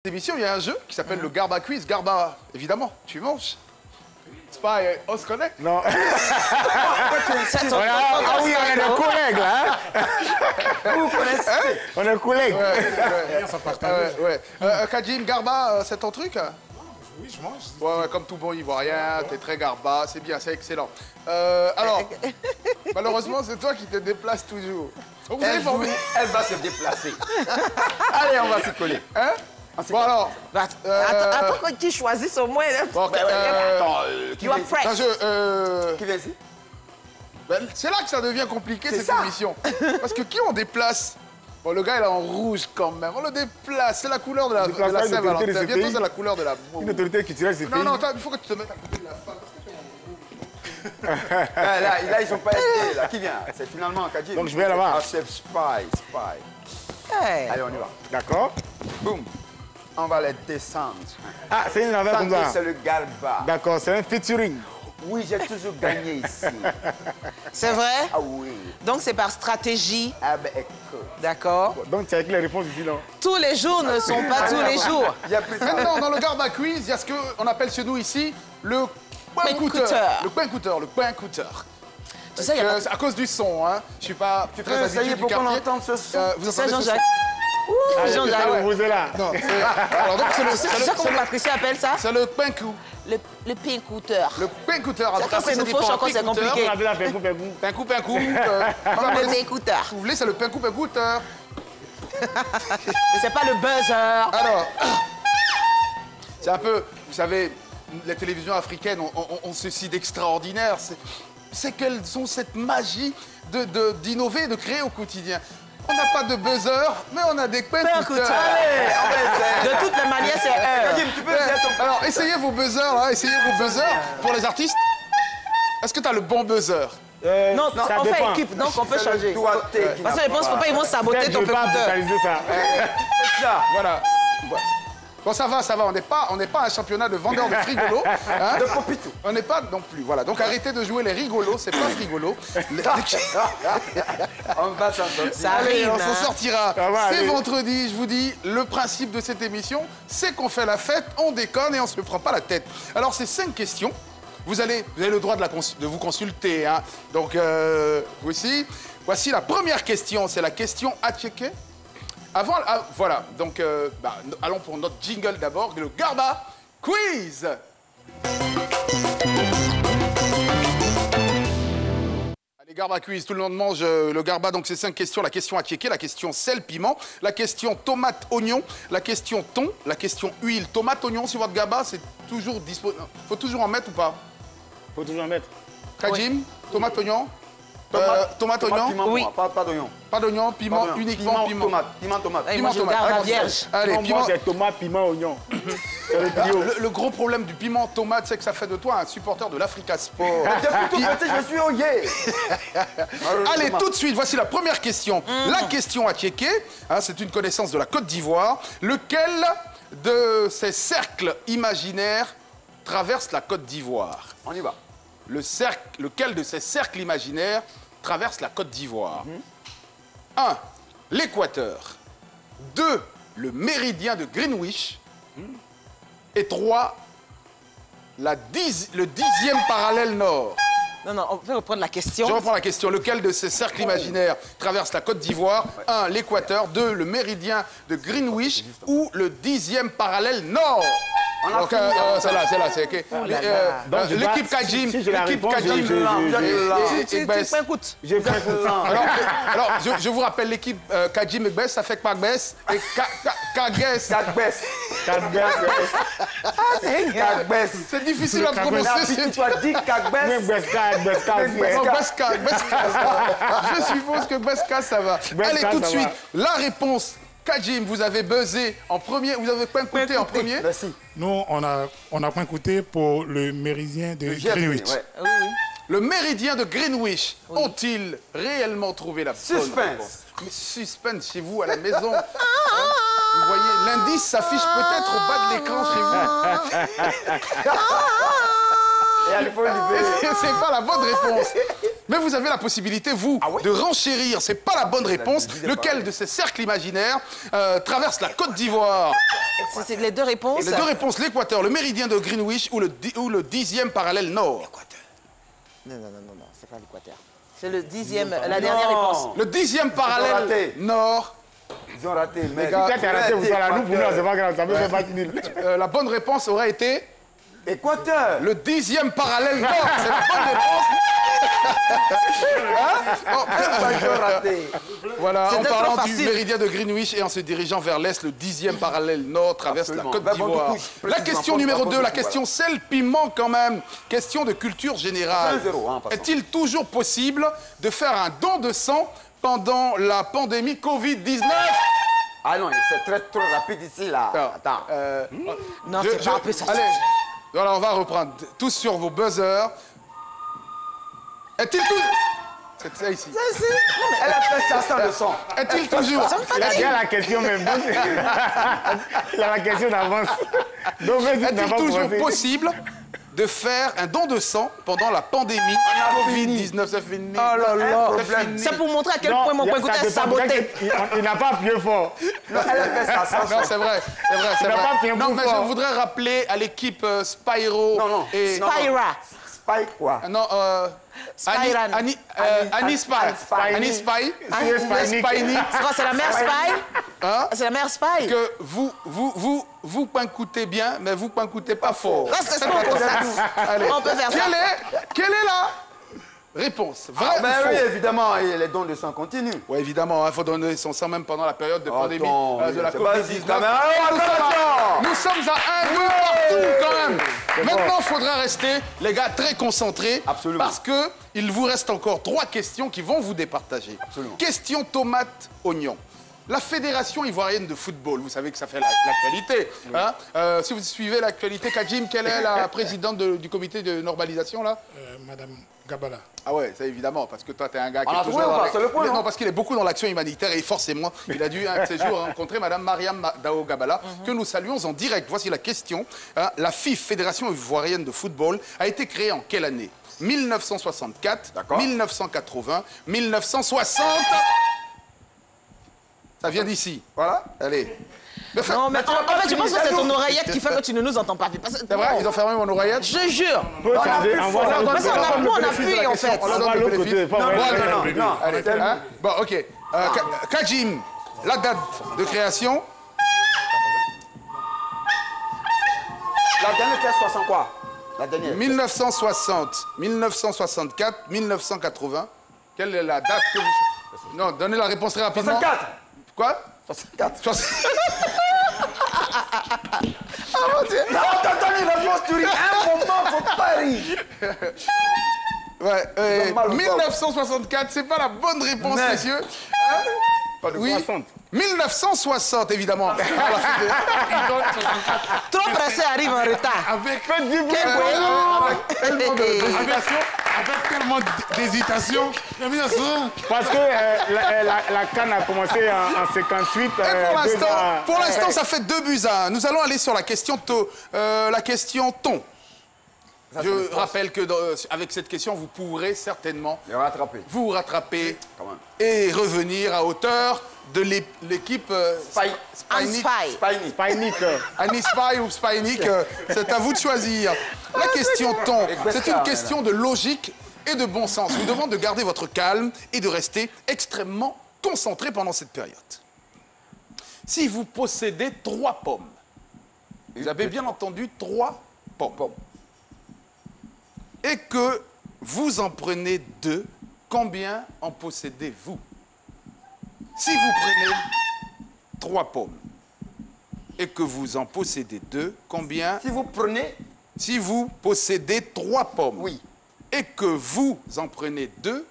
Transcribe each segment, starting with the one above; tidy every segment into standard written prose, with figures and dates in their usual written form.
Émission, il y a un jeu qui s'appelle le Garba Quiz. Garba, évidemment, tu manges. C'est pas, on se connaît? Non. Ah oui, on est des collègues, là. Vous connaissez? On est collègues. Kajim, Garba, c'est ton truc? Oui, je mange. Ouais, comme tout bon Ivoirien, t'es très Garba, c'est bien, c'est excellent. Alors, malheureusement, c'est toi qui te déplaces toujours. Donc, vous avez formé... Elle va se déplacer. Allez, on va s'y coller. Hein? Bon alors... Attends qu'ils choisissent au moins. Bon, Attends, qui You are vient ici? fresh. Qui vient ici? C'est là que ça devient compliqué, cette émission. Parce que qui on déplace? Bon, le gars, il est en rouge quand même. On le déplace. C'est la couleur de la Saint-Valentin. Bientôt, c'est la couleur de la... Une autorité qui tire ces pays. Non, attends, il faut que tu te mettes à côté de la femme. Là, ils sont pas aidés, là. Qui vient? C'est finalement Kajim. Donc, je vais là-bas. Ah, c'est Spy. Hey. Allez, on y va. D'accord. Boum. On va les descendre. Ah, c'est une affaire comme ça. C'est le Garba. D'accord, c'est un featuring. Oui, j'ai toujours gagné ici. C'est vrai? Ah oui. Donc c'est par stratégie. Ah ben écoute. D'accord. Donc, tu as écrit les réponses ici, non? Tous les jours ne sont pas tous les jours. Il y a plus ça. Maintenant, dans le Garba Quiz, il y a ce qu'on appelle chez nous ici le coin coûteur. Le coin coûteur, le coin coûteur. Tu sais, il y a... À cause du son, hein. Je suis pas très Ça y habitué est, du pour qu'on quartier. entende ce son. Vous C'est entendez ce son? Jean-Jacques. Ah, Jean-Jacques. vous êtes là. Non, alors donc c'est C'est ça comment Patricia appelle ça? c'est le coin cou. Le pincouteur. Le pain coûteur. Ça, quand c'est nouveau, encore, c'est compliqué. On appelle la pégou. Pain coup. Le pincouteur. Si vous voulez, c'est le pain coûteur. Mais c'est pas le buzzer. Alors, c'est un peu, vous savez, les télévisions africaines ont ceci d'extraordinaire. C'est qu'elles ont cette magie d'innover, de créer au quotidien. On n'a pas de buzzer, mais on a des pain coûteurs. De toutes les manières, c'est un. Kajim, tu peux faire ton... Alors, essayez vos buzzers, là, essayez vos buzzers pour les artistes. Est-ce que tu as le bon buzzer? Non, ça on fait dépend. équipe, donc on peut C'est le changer. doigté qui Parce que n'a je pense qu'il ne faut pas ils vont saboter Je ton ne veux pas pincouteur. brutaliser ça. C'est ça. Voilà. Bon, ça va, on n'est pas un championnat de vendeurs de frigolos. Hein? De Popitou. On n'est pas non plus, voilà. Donc arrêtez de jouer les rigolos, c'est pas frigolo. On va s'en sortir. Ça Allez, arrive, on s'en hein. sortira. Ça va C'est aller. vendredi, je vous dis, le principe de cette émission, c'est qu'on fait la fête, on déconne et on se prend pas la tête. Alors, c'est 5 questions. Vous avez le droit de vous consulter. Hein. Donc, voici la première question. C'est la question à checker. Voilà. Donc, allons pour notre jingle d'abord, le Garba Quiz. Allez, Garba Quiz, tout le monde mange le Garba. Donc, c'est 5 questions. La question à checker, la question sel, piment, la question tomate, oignon, la question thon, la question huile, tomate, oignon. Sur votre Garba, c'est toujours disponible. Faut toujours en mettre ou pas? Faut toujours en mettre. Kajim, tomate, oignon. Tomate, oignon. Piment, Oui. pas d'oignon. Pas d'oignon, piment, Pas d'oignon. uniquement piment. Tomate. Piment, tomate. Hey, moi, je tomate. garde la Allez, vierge. Allez, Pour moi, piment. c'est tomate, piment, oignon. C'est le trio. Le gros problème du piment tomate, c'est que ça fait de toi un supporter de l'Africa Sport. Depuis tout petit, je suis au yé. Allez, tout de suite, voici la première question. La question à checker, hein, c'est une connaissance de la Côte d'Ivoire. Lequel de ces cercles imaginaires traverse la Côte d'Ivoire? On y va. Lequel de ces cercles imaginaires traverse la Côte d'Ivoire? 1. L'équateur. 2. Le méridien de Greenwich. Et 3. Le 10e parallèle nord. Non, on peut reprendre la question. Je reprends la question. Lequel de ces cercles imaginaires traverse la Côte d'Ivoire? 1. L'équateur. 2. Le méridien de Greenwich. Ou le 10e parallèle nord? Donc, c'est là, c'est OK. Donc, L'équipe Kajim, si j'ai la l'équipe réponse, Kajim Tu pincoutes. J'ai fait alors, je vous rappelle, l'équipe Kajim Egbes, ça fait Kpagbes et Kages. Kagbès. C'est difficile à La prononcer. petite, tu as dit Kagbès. Non, Beska. Je suppose que Beska, ça va. Allez, tout de ça suite, va. la réponse. Kajim, vous avez buzzé en premier, vous avez pas écouté en premier. Merci. Nous, on a point coûté pour le méridien de Greenwich. Ouais. Oui. Le méridien de Greenwich, ont-ils réellement trouvé la bonne Suspense. réponse? Mais suspense chez vous à la maison. Hein? Vous voyez, l'indice s'affiche peut-être au bas de l'écran chez vous. Et il faut libérer. C'est pas la bonne réponse. Mais vous avez la possibilité, vous, de renchérir. C'est pas la bonne réponse. Lequel de ces cercles imaginaires traverse la Côte d'Ivoire? C'est les deux réponses. Les deux réponses, l'équateur, le méridien de Greenwich ou le 10e parallèle nord. Non, c'est pas l'équateur. C'est le 10e, la dernière réponse. Le 10e parallèle nord. Ils ont raté. Les gars, Si tu as raté, vous allez à nous, pour nous, c'est pas grave, ça peut faire match nul. la bonne réponse aurait été... Équateur. Le 10e parallèle nord. C'est la bonne réponse. Voilà, en parlant du méridien de Greenwich et en se dirigeant vers l'est, le 10e parallèle nord traverse la Côte d'Ivoire. La question numéro 2, la question sel piment quand même. Question de culture générale. Est-il toujours possible de faire un don de sang pendant la pandémie Covid-19? Ah non, c'est trop rapide ici, là. Attends. Non, c'est pas un peu ça. Allez, voilà, on va reprendre. Tous sur vos buzzers. Est-il tout... C'est ça ici. Elle a fait ça sans le sang. Est-il toujours... Il a déjà la question, mais bon, il a la question d'avance. Donc, est-il toujours possible de faire un don de sang pendant la pandémie Covid-19? Ça finit. Oh là là. C'est C'est pour montrer à quel point mon point côté est saboté. Il n'a pas appuyé fort. Non, elle a fait ça sans sang. Non, c'est vrai, c'est vrai, c'est Il n'a pas appuyé vrai. Non, mais fort. je voudrais rappeler à l'équipe Spyro Non. et... Spyra. Spike quoi? Non, Spyran. Annie Spy. Annie Spy. Spynick. C'est quoi, c'est la mère Spy? Hein? C'est la mère Spy? Que vous pincoutez bien, mais vous pincoutez pas fort. Ah, c'est ce qu'on peut faire. Allez. On peut faire ça. Quelle est la réponse? Vrai ou Ben faux? oui, évidemment, et les dons de sang continuent. Oui, évidemment, il faut donner son sang même pendant la période de pandémie Attends, de la c'est Covid-19. pas attention. Nous sommes à 1-2 partout quand même. Maintenant, il faudra rester, les gars, très concentrés. Absolument. Parce qu'il vous reste encore 3 questions qui vont vous départager. Absolument. Question tomate, oignon. La Fédération ivoirienne de football, vous savez que ça fait l'actualité. Hein? Si vous suivez l'actualité, Kajim, quelle est la présidente du comité de normalisation là? Madame Gabala. Ah ouais, ça évidemment, parce que toi, t'es un gars qui On est a toujours... trouvé ou pas? dans- C'est le point, Non, non parce qu'il est beaucoup dans l'action humanitaire et forcément, il a dû un de ces jours rencontrer Madame Mariam Dao Gabala, que nous saluons en direct. Voici la question. Hein, la FIF, Fédération ivoirienne de football, a été créée en quelle année? 1964, 1980, 1960... Ça vient d'ici. Voilà. Allez. Non, mais en fait, je pense que c'est ton oreillette qui fait que tu ne nous entends pas. C'est vrai, ils ont fermé mon oreillette. Je jure. Parce qu'on a appuyé, en fait. On la donne l'autre de côté. téléfilm. Non. Allez, hein? Bon, ok. Kajim, la date de création? La dernière c'est 60 quoi? La dernière. 1960, 1964, 1980. Quelle est la date que vous... Non, donnez la réponse très rapidement. 64. Quoi? 64. 60. Non, t'as donné la réponse, tu ris. Un moment, faut pas rire. Ouais, Ils ont mal au 1964, c'est pas la bonne réponse, Mais- messieurs. Hein? Pas de Oui. 60. 1960, évidemment. Trop pressé arrive en retard. Avec tellement d'hésitation. Parce que la canne a commencé en 58. Et pour l'instant, ça fait 2-1. Nous allons aller sur la question thon. Je rappelle que avec cette question, vous pourrez certainement Il va rattraper. vous rattraper Quand même. et revenir à hauteur de l'équipe Spynick. Spiny. Spynick. Annie Spy ou Spynick, c'est à vous de choisir. La question thon, c'est une question de logique et de bon sens. Je vous demande de garder votre calme et de rester extrêmement concentré pendant cette période. Si vous possédez 3 pommes, vous avez bien entendu 3 pommes, et que vous en prenez 2, combien en possédez-vous? Si vous prenez 3 pommes et que vous en possédez 2, combien? Si vous prenez, Si vous possédez 3 pommes oui. et que vous en prenez 2,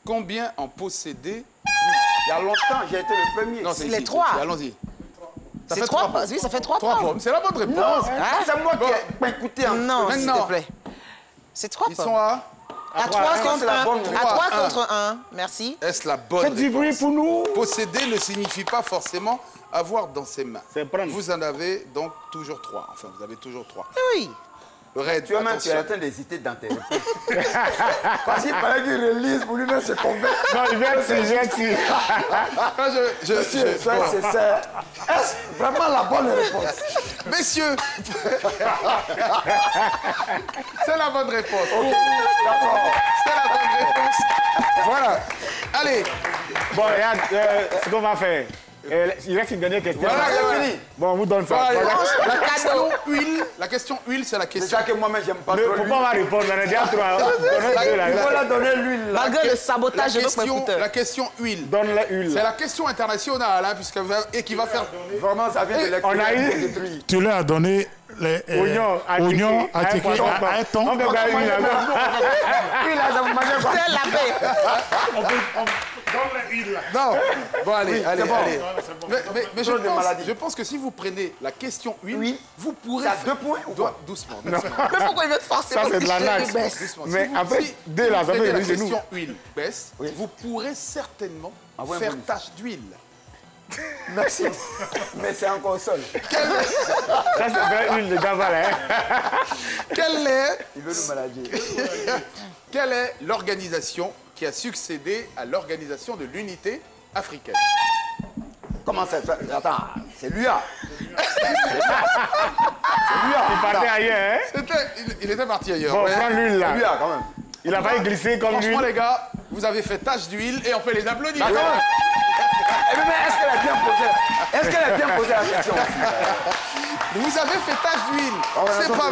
combien en possédez? Il y a longtemps, j'ai été le premier. Non, c'est Les ici, 3. Allons-y. Ça C'est fait 3 3 pommes. Oui, ça fait 3 3 pommes. pommes, c'est la bonne réponse. Non, c'est moi qui ai pas écouté. Non, s'il Maintenant. te plaît. C'est 3 Ils pommes. sont à... À 3 contre c'est la 1. bonne À 3 réponse. contre 1. Merci. Est-ce la bonne Faites du bruit réponse? pour nous. Posséder ne signifie pas forcément avoir dans ses mains. C'est prendre. Vous en avez donc toujours 3. Enfin, vous avez toujours 3. Oui. Red, Tu es en attention. train d'hésiter dans tes réponses. Parce qu'il fallait qu'il relise pour lui-même se convaincre. Non, je viens de suivre. Ah, Monsieur, soyez sincère. Est-ce vraiment la bonne réponse? Messieurs, c'est la bonne réponse. D'accord. C'est la bonne réponse. Voilà. Allez, Bon, regarde, ce qu'on va faire. Il reste une dernière question. Voilà, c'est fini. Bon, on vous donne ça. voilà, Voilà. la question huile, c'est la question. Déjà que moi-même, j'aime pas Mais trop pourquoi on va répondre? On a déjà trois. Il faut la donner l'huile. là. Malgré le sabotage de notre question, écouteur. la question huile. Donne-la une. C'est la question internationale, hein, et qui va faire. Vraiment, ça vient de l'extérieur. On a eu- pour détruire. Tu leur as donné les Oignons attiqués à un ton. On peut gagner une là-bas. Oui, là, ça vous mangeait quoi? C'est la paix. Non. Bon, allez, allez, bon. allez. Mais Trop de maladies. je pense que si vous prenez la question huile, Oui. vous pourrez. Ça a 2 points ou quoi? Doucement. Mais pourquoi il veut te forcer? Ça, c'est de la nage. Doucement. Mais Si après, si dès là, vous ça prenez fait la les genoux. question huile baisse, Oui. vous pourrez certainement Avoir un faire bonus. tache d'huile. Merci. Mais c'est en console. Ça, c'est vrai, une de Gaval. Il veut nous manager. Quelle est l'organisation qui a succédé à l'organisation de l'unité africaine? Comment ça? Attends, c'est l'UA. Il partait ailleurs, hein? Il était parti ailleurs. Bon, ouais. prends l'huile là. L'UA, quand même. Il a failli glisser comme Franchement, l'huile. les gars, vous avez fait tache d'huile et on peut les applaudir. Eh, mais est-ce qu'elle a bien posé? Est-ce qu'elle a bien posé la question aussi? Vous avez fait tache d'huile. ouais, C'est attends, pas mal.